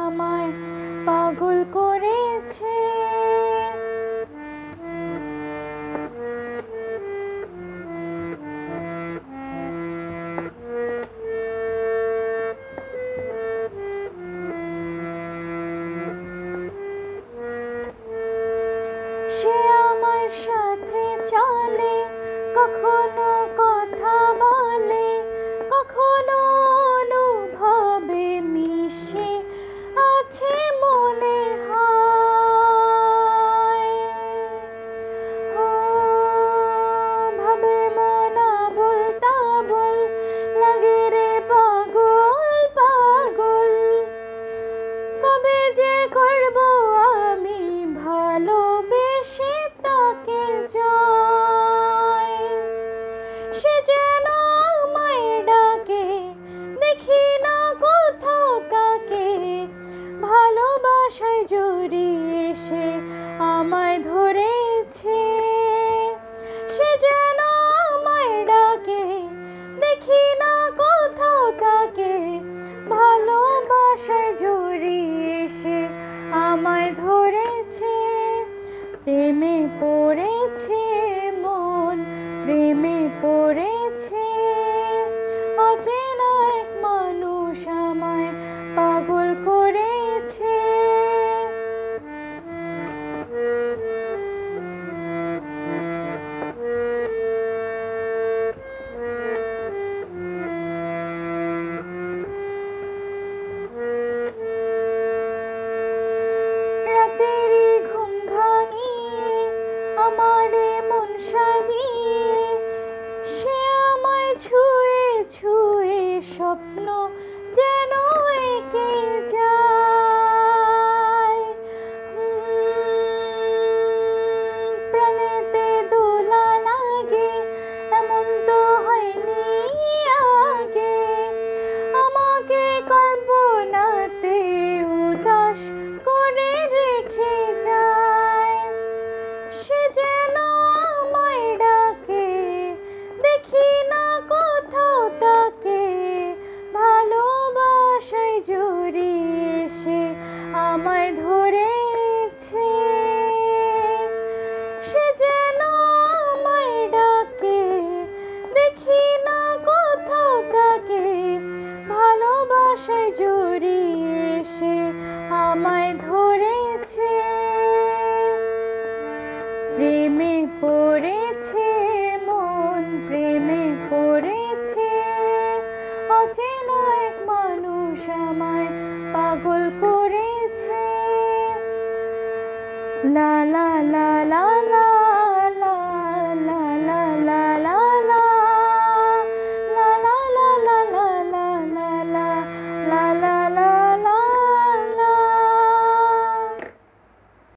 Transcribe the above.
আমায় পাগল করেছে। সে আমার সাথে চলে, কখনো কথা বলে, কখনো অনুভবে মিশে আছে মনে হয়। ভাবে মন আবোল তাবোল, লাগে রে পাগল পাগল। কবে যে করব আমি ভালোবেসে তাকে জয়। সে যেন আমায় ডাকে, দেখি না কোথাও তাকে, ভালোবাসায় জড়িয়ে সে আমায় ধরেছে। সে যেন আমায় ডাকে, দেখি না কোথাও তাকে, ভালোবাসায় জড়িয়ে সে আমায় ধরেছে। প্রেমে পড়েছে মন, প্রেমে পড়েছে, অচেনা এক মানুষ আমায় পাগল করেছে। রাতেরই ঘুম ভাঙিয়ে আমারে মন সাজিয়ে, সে আমায় ছুঁয়ে ছুঁয়ে স্বপ্ন যেন এঁকে যায়। প্রাণেতে দোলা লাগে, এমন তো হয়নি আগে। আমাকে কল্পনাতে উদাস করে রেখে যায়। সে যেন আমায় ডাকে, দেখি না কোথাও তাকে, ভালোবাসায় জড়িয়ে সে আমায় ধরেছে। সে যেন আমায় ডাকে, দেখি না কোথাও তাকে, ভালোবাসায় জড়িয়ে সে আমায় ধরেছে। প্রেমে পড়েছে মন, প্রেমে পড়েছে, অচেনা এক মানুষ আমায় পাগল করেছে। লা লা লা লা